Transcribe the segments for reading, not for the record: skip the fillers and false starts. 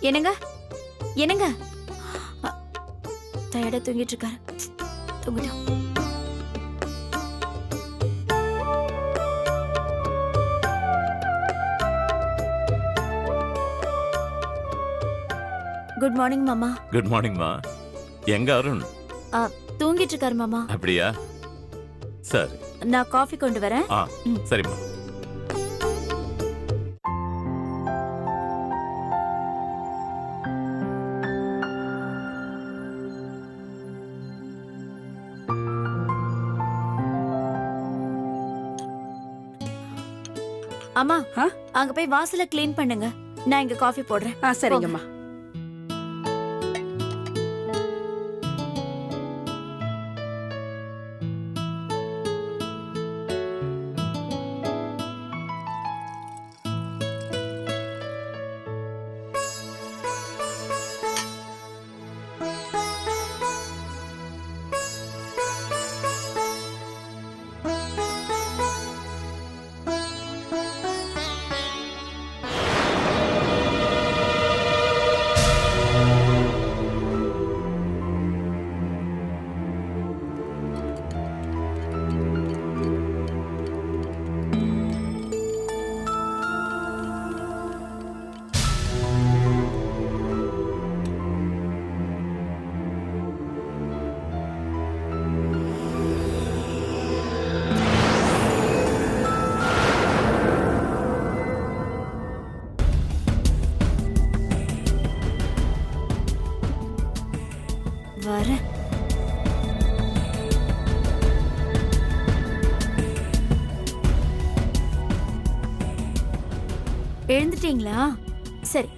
என்னங்க என்னங்க டயர்டா தூங்கிட்டு இருக்காரு. தூங்கிட்டோம். குட் மார்னிங் மாமா. குட் மார்னிங் மா. எங்க அருண்? தூங்கிட்டு இருக்காரு மாமா. அப்படியா? சரி, நான் காஃபி கொண்டு வரேன். சரிம்மா. அம்மா, அங்க போய் வாசல க்ளீன் பண்ணுங்க. நான் இங்க காஃபி போடுறேன். சரிங்கம்மா. வரேன். எழுந்துட்டீங்களா? சரி,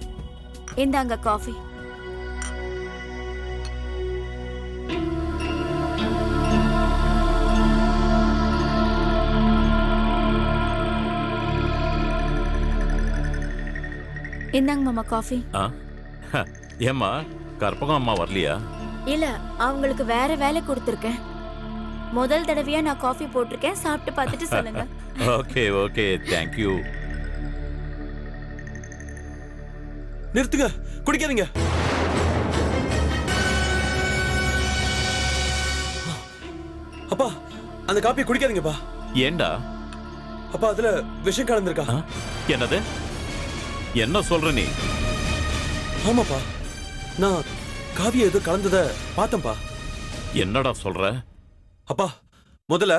இந்தாங்க காஃபி. இந்தாங்க மாமா காஃபி. ஏம்மா, கற்பகம் அம்மா வரலையா? இல்ல, அவங்களுக்கு வேற வேலை கொடுத்திருக்கேன். முதல் தடவையா நான் காஃபி போட்டிருக்கேன். சாப்பிட்டு பார்த்துட்டு சொல்லுங்க. Okay okay, thank you. நிறுத்துங்க, குடிக்காதீங்க. அப்பா, அந்த காப்பியை குடிக்காதீங்கப்பா. ஏண்டா? அப்பா, அதுல விஷம் கலந்துருக்கா? என்னது? என்ன சொல்ற நீ? ஆமாப்பா, நான் காவிய ஏதோ கலந்தத பார்த்தேன்ப்பா. என்னடா சொல்ற? அப்பா, முதல்ல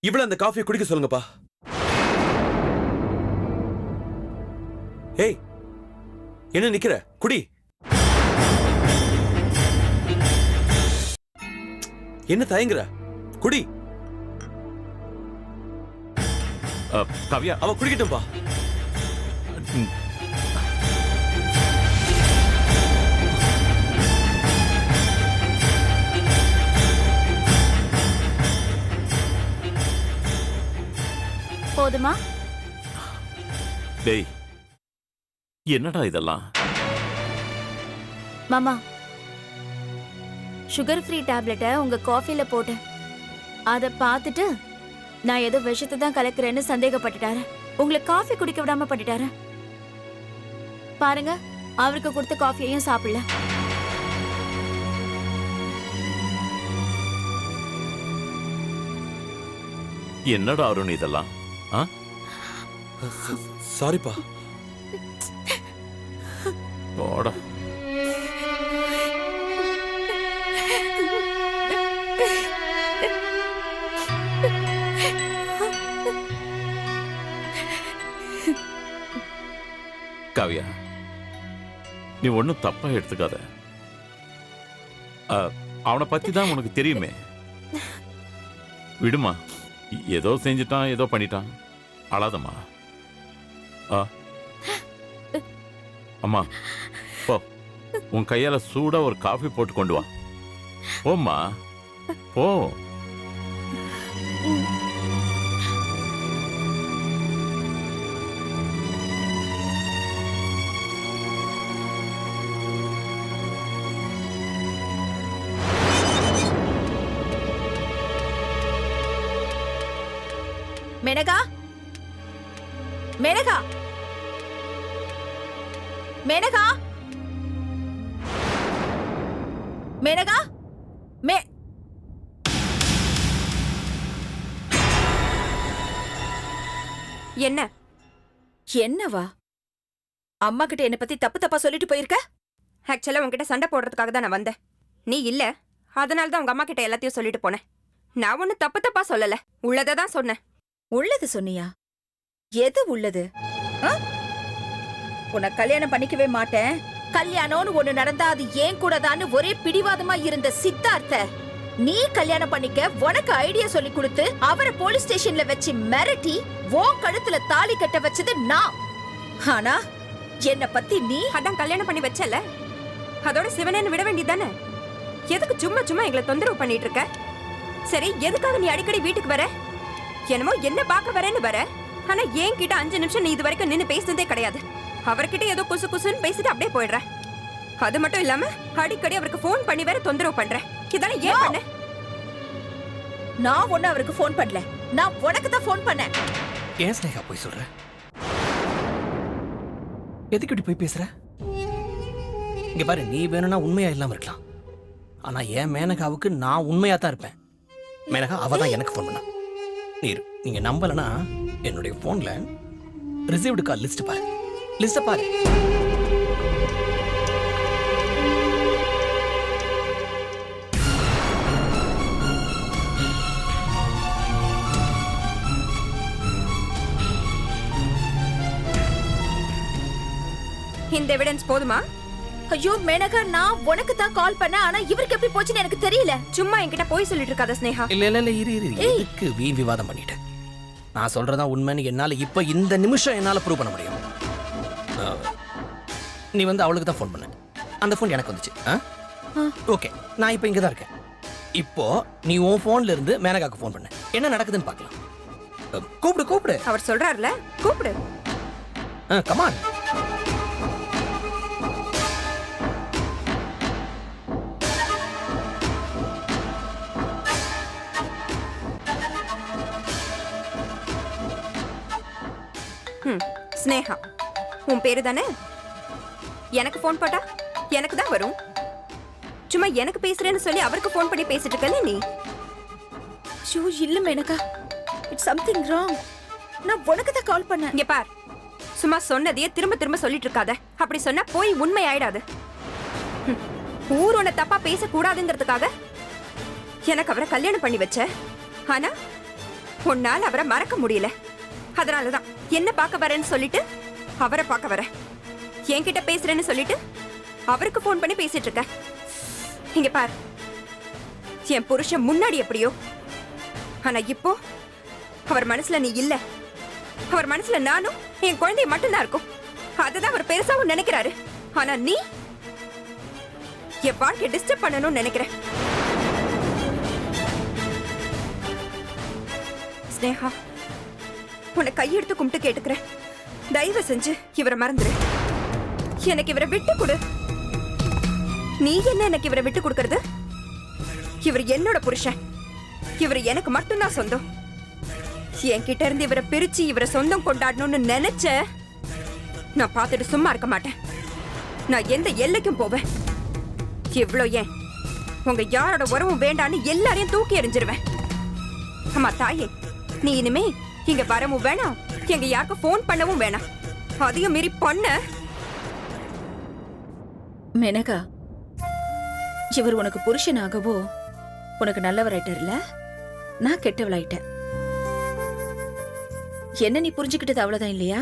இவ்வளவு அந்த காஃபியை குடிக்க சொல்லுங்கப்பா. ஏய், என்ன நிக்கிற? குடி. என்ன தயங்குற? குடி. காவியா, அவ குடிக்கட்டும்பா. போதுமா? டேய், என்னடா இதெல்லாம்? மாமா, சுகர் ஃப்ரீ டேப்லெட்டை உங்க காஃபில போட்டேன். அத பார்த்துட்டு நான் ஏதோ விஷத்தை தான் கலக்குறேன்னு சந்தேகப்பட்டுட்டாரு. உங்களை காஃபி குடிக்க விடாம பண்ணிட்டாரு. பாருங்க, அவருக்கு கொடுத்த காஃபியையும் சாப்பிடல. என்னடா அருண் இதெல்லாம்? சாரிப்பா. போடா. காவியா, நீ ஒன்னும் தப்பா எடுத்துக்காத. அவனை பத்தி தான் உனக்கு தெரியுமே. விடுமா, ஏதோ செஞ்சுட்டான், ஏதோ பண்ணிட்டான். அழாதம்மா. அம்மா, போ, உன் கையால சூடா ஒரு காஃபி போட்டு கொண்டு வா. போம்மா, போ. மேனகா, மேனகா, மேனகா, மேனகா மே என்ன என்னவா? அம்மா கிட்ட என்ன பத்தி தப்பு தப்பா சொல்லிட்டு போயிருக்க? ஆக்சுவலா உன்கிட்ட சண்டை போடுறதுக்காக தான் நான் வந்தேன். நீ இல்ல, அதனால தான் உங்க அம்மா கிட்ட எல்லாத்தையும் சொல்லிட்டு போனேன். நான் ஒன்னும் தப்பு தப்பா சொல்லல, உள்ளதை தான் சொன்னேன். உள்ளது சொன்னியா? எது உள்ளது? உன்னை கல்யாணம் பண்ணிக்கவே மாட்டேன், கல்யாணம்னு ஒண்ணு நடந்தா அது ஏன் கூடதான்னு ஒரே பிடிவாதமா இருந்த சித்தார்த்த நீ கல்யாணம் பண்ணிக்க உனக்கு ஐடியா சொல்லி கொடுத்து அவரை போலீஸ் ஸ்டேஷன்ல வச்சு மிரட்டி உன் கழுத்துல தாலி கட்ட வச்சது நான். ஆனா என்ன பத்தி நீ அதான் கல்யாணம் பண்ணி வச்சல, அதோட சிவனேன்னு விட வேண்டியதானே? எதுக்கு சும்மா சும்மா எங்களை தொந்தரவு பண்ணிட்டு இருக்க? சரி, எதுக்காக நீ அடிக்கடி வீட்டுக்கு வர? என்னமோ என்ன பார்க்க வரேன்னு வர, ஆனா என் கிட்ட 5 நிமிஷம் நீ இது வரைக்கும் நின்னு பேசுனதே கிடையாது. அவர்கிட்ட ஏதோ குசு குசுன்னு பேசிட்டு அப்படியே போயிடுற. அது மட்டும் இல்லாம அடிக்கடி அவருக்கு போன் பண்ணி வேற தொந்தரவு பண்ற. இதெல்லாம் ஏன் பண்ண? நான் ஒண்ணு அவருக்கு போன் பண்ணல, நான் உனக்கு தான் போன் பண்ணேன். ஏன் ஸ்னேகா போய் சொல்ற? எதுக்கு இப்படி போய் பேசுற? இங்க பாரு, நீ வேணும்னா உண்மையா இல்லாம இருக்கலாம், ஆனா என் மேனகாவுக்கு நான் உண்மையா தான் இருப்பேன். மேனகா அவ தான் எனக்கு போன் பண்ணா. நீங்க நம்பலனா என்னுடைய போன்ல ரிசீவ்டு கால் லிஸ்ட் பாரு, லிஸ்ட பாரு. இந்த எவிடன்ஸ் போதுமா? ஐயோ மேனகா, நான் உனக்கு தான் கால் பண்ண, ஆனா இவருக்கு எப்படி போச்சுன்னு எனக்கு தெரியல. சும்மா என்கிட்ட போய் சொல்லிட்டு இருக்காத ஸ்னேகா. இல்ல இரு எதுக்கு வீண் விவாதம் பண்ணிட்ட? நான் சொல்றதா உண்மைன்னு என்னால இப்ப இந்த நிமிஷம் என்னால ப்ரூவ் பண்ண முடியும். நீ வந்து அவளுக்கு தான் ஃபோன் பண்ண, அந்த ஃபோன் எனக்கு வந்துச்சு. ஓகே, நான் இப்ப இங்க தான் இருக்கேன். இப்போ நீ உன் போன்ல இருந்து மேனகாக்கு ஃபோன் பண்ண, என்ன நடக்குதுன்னு பார்க்கலாம். கூப்பிடு. அவர் சொல்றாருல, கூப்பிடு. கமான். ஸ்னேகா உன் பேரு தானே? எனக்கு போன் போட்டா எனக்கு தான் வரும். சும்மா எனக்கு பேசுறேன்னு சொல்லி அவருக்கு போன் பண்ணி பேசிட்டு இருக்கல நீ. ஐயோ இல்ல மேனகா, இட்ஸ் சம்திங் ராங். நான் உனக்கு தான் கால் பண்ணேன். இங்க பார், சும்மா சொன்னதையே திரும்ப திரும்ப சொல்லிட்டு இருக்காத. அப்படி சொன்னா போய் உண்மை ஆயிடாது. ஊர் உன்னை தப்பா பேசக்கூடாதுங்கிறதுக்காக எனக்கு அவரை கல்யாணம் பண்ணி வச்ச, ஆனா உன்னால அவரை மறக்க முடியல. அதனாலதான் என்ன பார்க்க வரேன்னு சொல்லிட்டு அவரை பார்க்க வர, என்கிட்ட பேசுறேன்னு சொல்லிட்டு அவருக்கு போன் பண்ணி பேசிட்டு இருக்க. இங்க பார், என் புருஷன் முன்னாடி எப்படியோ, ஆனா இப்போ அவர் மனசுல நீ இல்ல. அவர் மனசுல நானும் என் குழந்தைய மட்டும்தான் இருக்கும். அதுதான் அவர் பெருசாவும் நினைக்கிறாரு. ஆனா நீ என் வாழ்க்கையை டிஸ்டர்ப் பண்ணணும்னு நினைக்கிற. ஸ்னேகா, உன்னை கையெடுத்து கும்பிட்டு கேட்டுக்கிறேன், தயவு செஞ்சு இவரை மறந்துரு. எனக்கு இவரை விட்டு கொடு. நீ என்ன எனக்கு இவரை விட்டு கொடுக்கறது? இவர் என்னோட புருஷன், இவர் எனக்கு மட்டும்தான் சொந்தம். என்கிட்ட இருந்து இவரை பிரிச்சு இவரை சொந்தம் கொண்டாடணும்னு நினைச்ச நான் பார்த்துட்டு சும்மா இருக்க மாட்டேன். நான் எந்த எல்லைக்கும் போவேன். இவ்ளோ ஏன், உங்க யாரோட உறவும் வேண்டான்னு எல்லாரையும் தூக்கி எறிஞ்சிருவேன். அம்மா தாயே, நீ இனிமே இங்க வரவும் வேணாம், எங்க யாருக்கும் போன் பண்ணவும் வேணாம். அதையும் மீறி பண்ண. மேனகா, இவர் உனக்கு புருஷனாகவோ உனக்கு நல்லவராயிட்டார்ல, நான் கெட்டவளாயிட்டேன். என்ன நீ புரிஞ்சுக்கிட்டது அவ்வளவுதான் இல்லையா?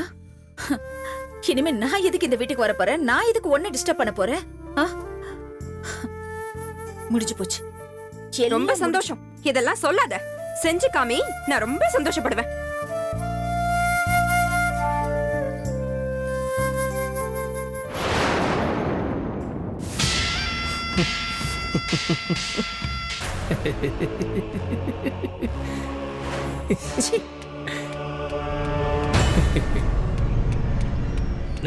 இனிமே நான் எதுக்கு இந்த வீட்டுக்கு வர போறேன்? நான் எதுக்கு ஒன்ன டிஸ்டர்ப் பண்ண போறேன்? முடிஞ்சு போச்சு. ரொம்ப சந்தோஷம். இதெல்லாம் சொல்லாத, செஞ்சு காமி, நான் ரொம்ப சந்தோஷப்படுவேன்.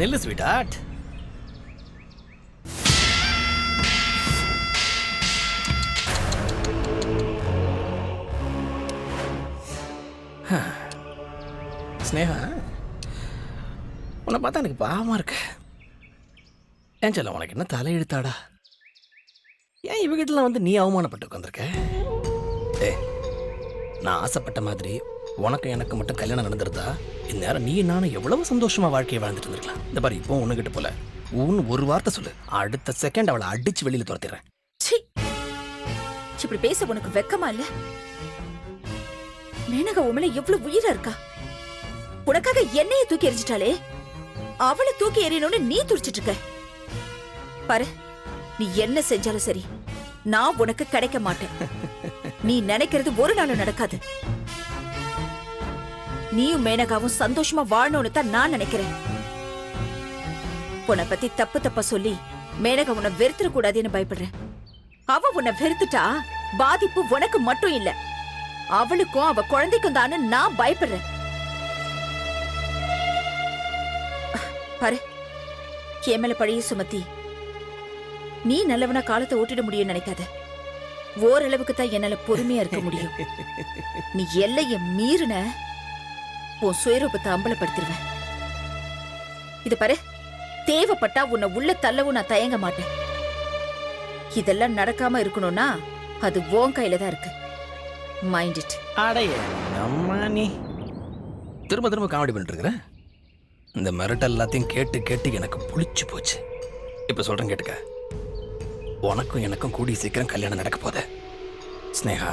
நெல்லு ஸ்வீட் ஹார்ட். ஸ்னேகா, உன்னை பார்த்தா எனக்கு பாவமா இருக்கு. ஏன் சொல்ல, உனக்கு என்ன தலையெழுத்தாடா? ஏன் இவகிட்டலாம் வந்து நீ அவமானப்பட்டு உட்காந்துருக்க? ஏ, நான் ஆசைப்பட்ட மாதிரி உனக்கு எனக்கு மட்டும் கல்யாணம் நடந்திருந்தா இந்நேரம் நீ நானும் எவ்வளவு சந்தோஷமா வாழ்க்கையை வாழ்ந்துட்டு இருந்திருக்கலாம். இந்த பாரு, இப்போ உன்னுகிட்ட போல ஒரு வார்த்தை சொல்லு, அடுத்த செகண்ட் அவளை அடிச்சு வெளியில துரத்திடுறேன். சீ, இப்படி பேச உனக்கு வெக்கமா இல்ல? மேனகா உண்மையில எவ்வளவு உயிரா இருக்கா. உனக்காக என்னைய தூக்கி எரிஞ்சிட்டாலே, அவளை தூக்கி எறியணும்னு நீ துடிச்சிட்டு இருக்க பாரு. நீ என்ன செஞ்சாலும் சரி, நான் உனக்கு கிடைக்க மாட்டேன். நீ நினைக்கிறது ஒரு நாளும் நடக்காது. நீயும் மேனகாவும் சந்தோஷமா வாழணும்னு தான் நான் நினைக்கிறேன். உன்னை பத்தி தப்பு தப்பா சொல்லி மேனகா உன்னை வெறுத்துட கூடாதுன்னு பயப்படுறேன். அவ உன்னை வெறுத்துட்டா பாதிப்பு உனக்கு மட்டும் இல்ல, அவளுக்கும் அவ குழந்தைக்கும் தானு நான் பயப்படுறேன். பாரு, என் மேல பழைய சுமத்தி நீ நல்லவனா காலத்தை ஓட்டிட முடியும்னு நினைக்காத. ஓரளவுக்கு தான் என்னால பொறுமையா இருக்க முடியும். நீ எல்லைய மீறின உன் சுயரூபத்தை அம்பலப்படுத்திடுவேன். இது பாரு, தேவைப்பட்டா உன்னை உள்ள தள்ளவும் நான் தயங்க மாட்டேன். இதெல்லாம் நடக்காம இருக்கணும்னா அது உன் கையில தான் இருக்கு. Mind it. அடைய அம்மா, நீ திரும்ப திரும்ப காமெடி பண்ணிட்டு இருக்கிற. இந்த மிரட்டல் எல்லாத்தையும் கேட்டு கேட்டு எனக்கு புளிச்சு போச்சு. இப்ப சொல்றேன் கேட்டுக்க. உனக்கும் எனக்கும் கூடிய சீக்கிரம் கல்யாணம் நடக்க போகுது ஸ்னேகா.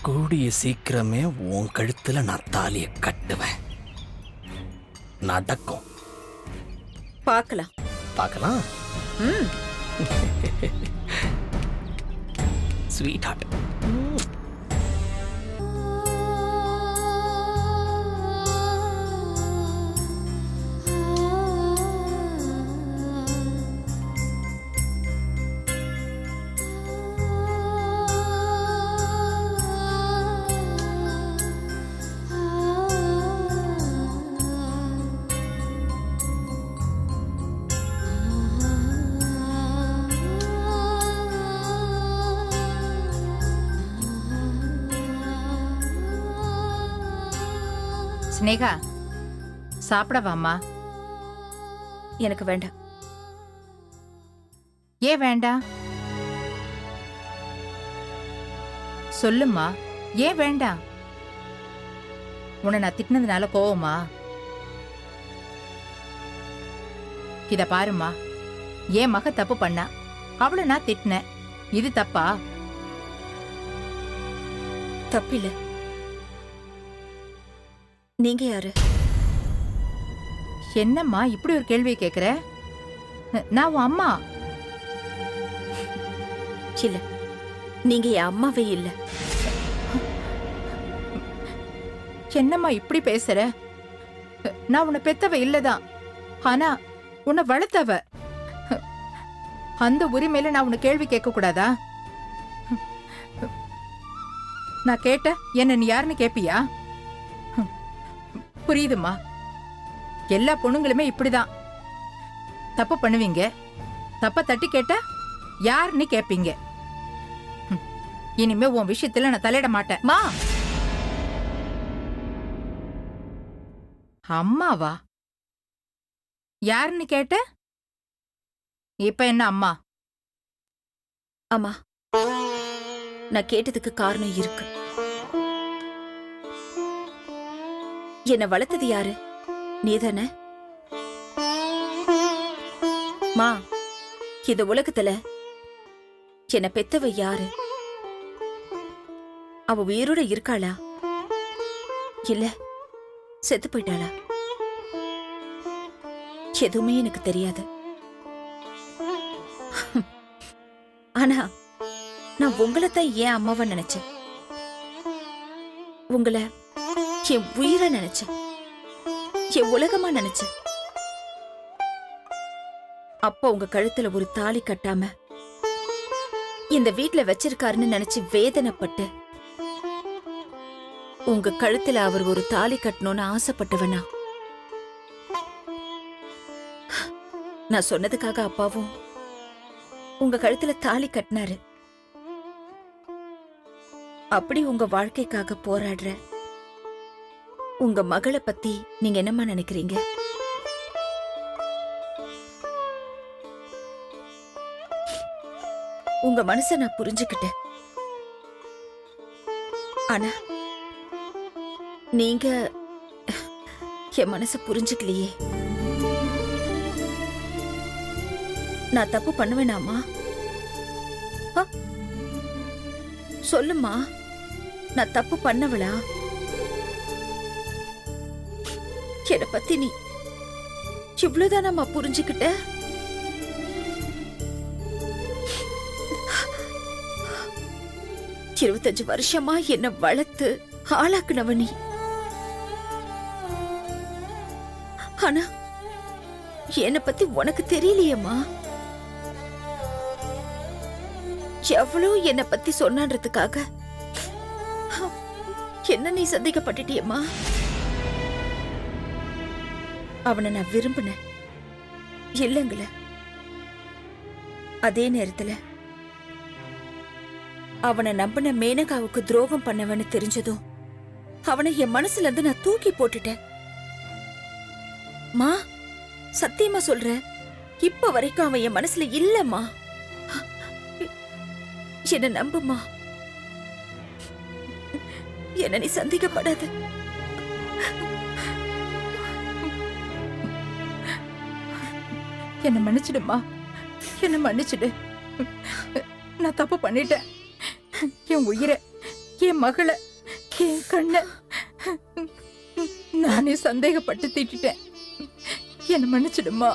கூடிய சீக்கிரமே உன் கழுத்துல நான் தாலியை கட்டுவேன். நடக்கும். பார்க்கலாம். பார்க்கலாம். Sweetheart. ஸ்னேகா, சாப்பிடவாம்மா? எனக்கு வேண்டாம். ஏன் வேண்டாம் சொல்லுமா, ஏன் வேண்டாம்? உன்னை நான் திட்டினதுனால கோவமா? இத பாருமா, என் மக தப்பு பண்ணா, அவளை நான் திட்டினேன். இது தப்பா? தப்பில்ல. நீங்க யாரு? என்னம்மா இப்படி ஒரு கேள்வியை கேக்குற? நான் உன் அம்மா. இல்ல, நீங்க என் அம்மாவே இல்ல. என்னம்மா இப்படி பேசுற? நான் உன்னை பெத்தவ இல்லதான், ஆனா உன்னை வளர்த்தவ. அந்த உரிமையில நான் உன்னை கேள்வி கேட்க கூடாதா? நான் கேட்ட என்ன நீ யாருன்னு கேப்பியா? புரியுதுமா, எல்லா பொண்ணுங்களுமே இப்படிதான் தப்பு பண்ணுவீங்க. தப்ப தட்டி கேட்டா யாருன்னு கேப்பீங்க. இனிமே உன் விஷயத்துல நான் தலையிட மாட்டேன். மா, அம்மாவா? யாருன்னு கேட்ட? இப்ப என்ன அம்மா? ஆமா, நான் கேட்டதுக்கு காரணம் இருக்கு. என்ன வளர்த்தது யாரு? நீதானே? மா, இந்த உலகத்துல என்ன பெத்தவ யாரு? அவ உயிரோட இருக்காளா இல்ல செத்து போயிட்டாளா? எதுவுமே எனக்கு தெரியாது. ஆனா நான் உங்களைத்தான் ஏன் அம்மாவா நினைச்சேன். உங்களை என் உயிரை நினைச்சேன், என் உலகமா நினைச்சேன். அப்ப உங்க கழுத்துல ஒரு தாலி கட்டாம இந்த வீட்ல வச்சிருக்காருன்னு நினைச்சு வேதனைப்பட்டு உங்க கழுத்துல அவர் ஒரு தாலி கட்டணும்னு ஆசைப்பட்டவனா? நான் சொன்னதுக்காக அப்பாவும் உங்க கழுத்துல தாலி கட்டினாரு. அப்படி உங்க வாழ்க்கைக்காக போராடுற உங்க மகளை பத்தி நீங்க என்னமா நினைக்கிறீங்க? உங்க மனச நான் புரிஞ்சுக்கிட்டேன். ஆனா நீங்க என் மனச புரிஞ்சுக்கலையே. நான் தப்பு பண்ணுவேனாமா? சொல்லுமா, நான் தப்பு பண்ணவளா? என்னை பத்தி நீ இவ்வளவுதானம்மா புரிஞ்சுக்கிட்ட? இருபத்தஞ்சு வருஷமா என்ன வளர்த்து ஆளாக்குனவ நீ. ஆனா என்னை பத்தி உனக்கு தெரியலையேம்மா. எவ்வளவு என்னை பத்தி சொன்னான்றதுக்காக என்ன நீ சந்தேகப்பட்டுட்டியம்மா? அவனை நான் விரும்பினேன் இல்லைங்கள. அதே நேரத்துல அவனை நம்பின மேனகாவுக்கு துரோகம் பண்ணவன்னு தெரிஞ்சதும் அவனை என் மனசுல இருந்து நான் தூக்கி போட்டுட்டேன். மா, சத்தியமா சொல்றேன், இப்ப வரைக்கும் அவன் என் மனசுல இல்லம்மா. என்ன நம்புமா, என்ன நீ சந்தேகப்படாத. என்ன மன்னிச்சிடுமா, என்ன மன்னிச்சிடு. நான் தப்பு பண்ணிட்டேன். என் உயிரை, என் மகளை, என் கண்ணை நானே சந்தேகப்பட்டு திட்டிட்டேன். என்ன மன்னிச்சிடுமா.